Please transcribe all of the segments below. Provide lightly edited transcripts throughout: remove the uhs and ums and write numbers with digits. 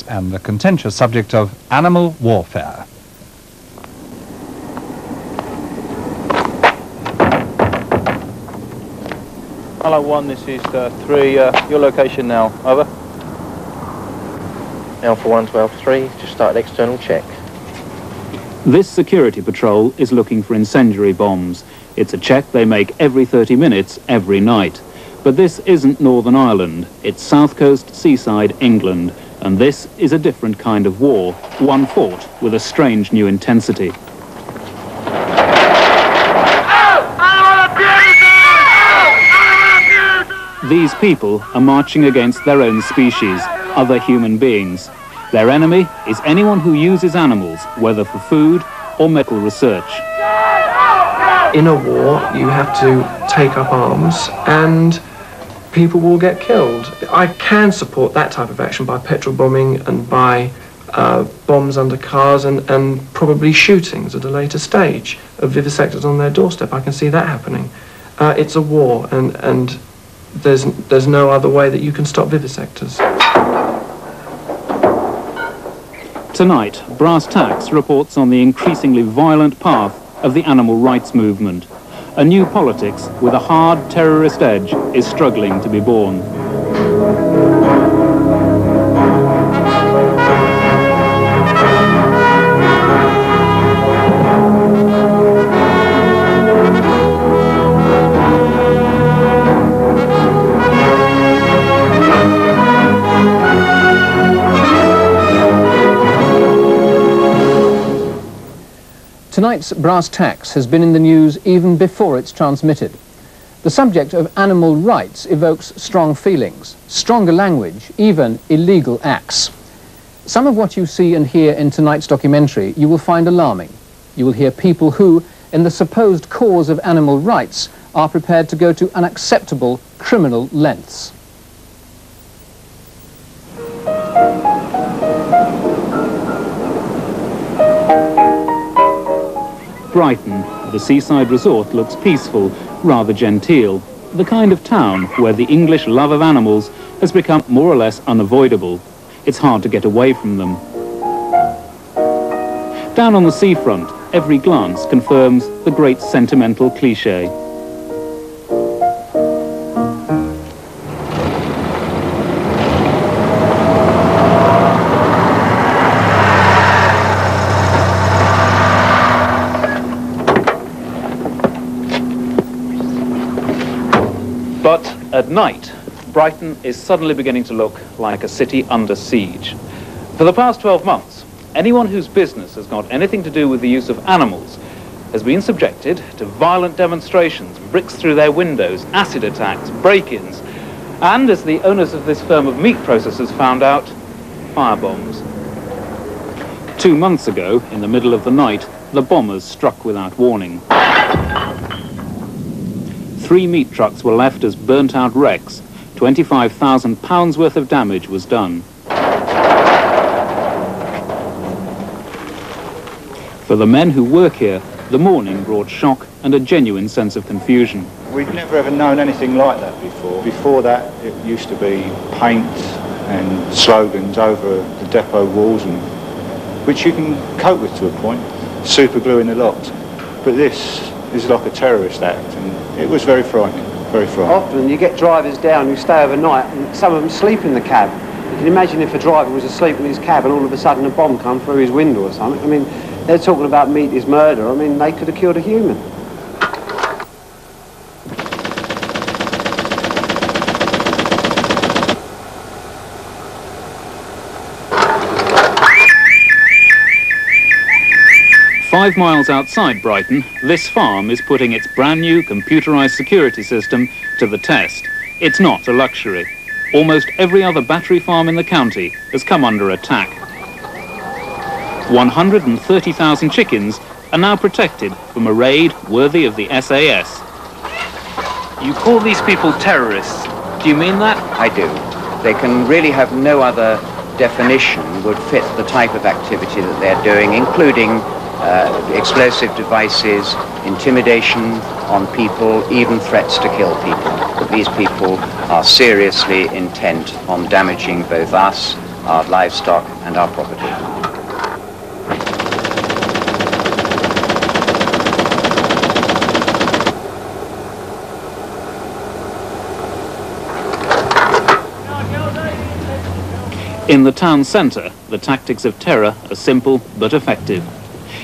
and the contentious subject of animal warfare. Hello 1, this is 3, your location now, over. Alpha 112-3, just started external check. This security patrol is looking for incendiary bombs. It's a check they make every 30 minutes, every night. But this isn't Northern Ireland, it's South Coast seaside England, and this is a different kind of war, one fought with a strange new intensity. These people are marching against their own species, other human beings. Their enemy is anyone who uses animals, whether for food or medical research. In a war, you have to take up arms and people will get killed. I can support that type of action by petrol bombing and by bombs under cars and probably shootings at a later stage of vivisectors on their doorstep. I can see that happening. It's a war and there's no other way that you can stop vivisectors. Tonight, Brass Tacks reports on the increasingly violent path of the animal rights movement. A new politics with a hard terrorist edge is struggling to be born. Tonight's Brass Tacks has been in the news even before it's transmitted. The subject of animal rights evokes strong feelings, stronger language, even illegal acts. Some of what you see and hear in tonight's documentary you will find alarming. You will hear people who, in the supposed cause of animal rights, are prepared to go to unacceptable criminal lengths. Brighton, the seaside resort, looks peaceful, rather genteel, the kind of town where the English love of animals has become more or less unavoidable. It's hard to get away from them. Down on the seafront, every glance confirms the great sentimental cliché. But at night, Brighton is suddenly beginning to look like a city under siege. For the past 12 months, anyone whose business has got anything to do with the use of animals has been subjected to violent demonstrations, bricks through their windows, acid attacks, break-ins, and, as the owners of this firm of meat processors found out, firebombs. 2 months ago, in the middle of the night, the bombers struck without warning. 3 meat trucks were left as burnt-out wrecks. £25,000 worth of damage was done. For the men who work here, the morning brought shock and a genuine sense of confusion. We've never ever known anything like that before. Before that, it used to be paint and slogans over the depot walls, which you can cope with to a point, super glue in the locks. But this is like a terrorist act, and it was very frightening, very frightening. Often you get drivers down who stay overnight and some of them sleep in the cab. You can imagine if a driver was asleep in his cab and all of a sudden a bomb come through his window or something. I mean, they're talking about meat is murder. I mean, they could have killed a human. Five miles outside Brighton, this farm is putting its brand new computerized security system to the test. It's not a luxury. Almost every other battery farm in the county has come under attack. 130,000 chickens are now protected from a raid worthy of the SAS. You call these people terrorists. Do you mean that? I do. They can really have no other definition would fit the type of activity that they're doing, including explosive devices, intimidation on people, even threats to kill people. These people are seriously intent on damaging both us our livestock and our property. In the town centre, the tactics of terror are simple but effective.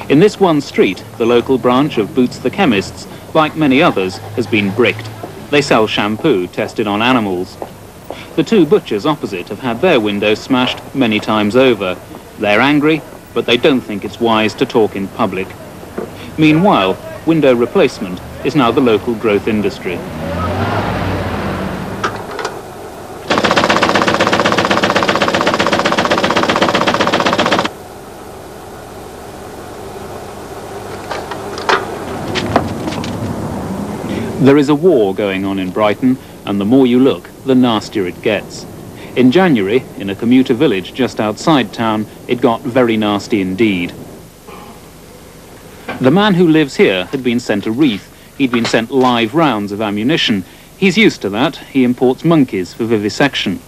In this one street, the local branch of Boots the Chemists, like many others, has been bricked. They sell shampoo tested on animals. The two butchers opposite have had their windows smashed many times over. They're angry, but they don't think it's wise to talk in public. Meanwhile, window replacement is now the local growth industry. There is a war going on in Brighton, and the more you look, the nastier it gets. In January, in a commuter village just outside town, it got very nasty indeed. The man who lives here had been sent a wreath. He'd been sent live rounds of ammunition. He's used to that. He imports monkeys for vivisection.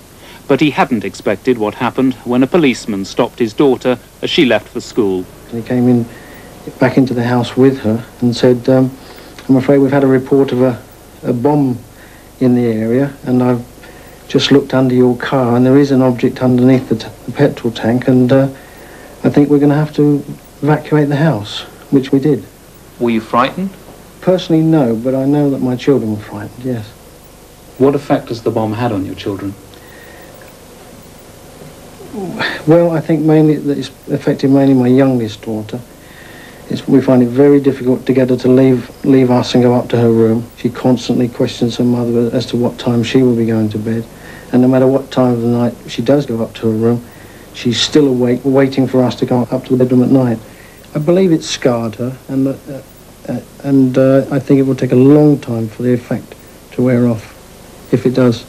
But he hadn't expected what happened when a policeman stopped his daughter as she left for school. He came back into the house with her and said, I'm afraid we've had a report of a bomb in the area, and I've just looked under your car and there is an object underneath the petrol tank, and I think we're going to have to evacuate the house, which we did. Were you frightened? Personally, no, but I know that my children were frightened, yes. What effect has the bomb had on your children? Well, I think mainly that it's affected mainly my youngest daughter. We find it very difficult to get her to leave us and go up to her room. She constantly questions her mother as to what time she will be going to bed. And no matter what time of the night she does go up to her room, she's still awake, waiting for us to go up to the bedroom at night. I believe it scarred her, and I think it will take a long time for the effect to wear off, if it does.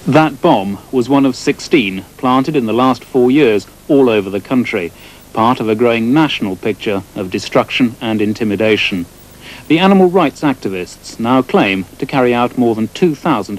That bomb was one of 16 planted in the last 4 years all over the country, part of a growing national picture of destruction and intimidation. The animal rights activists now claim to carry out more than 2,000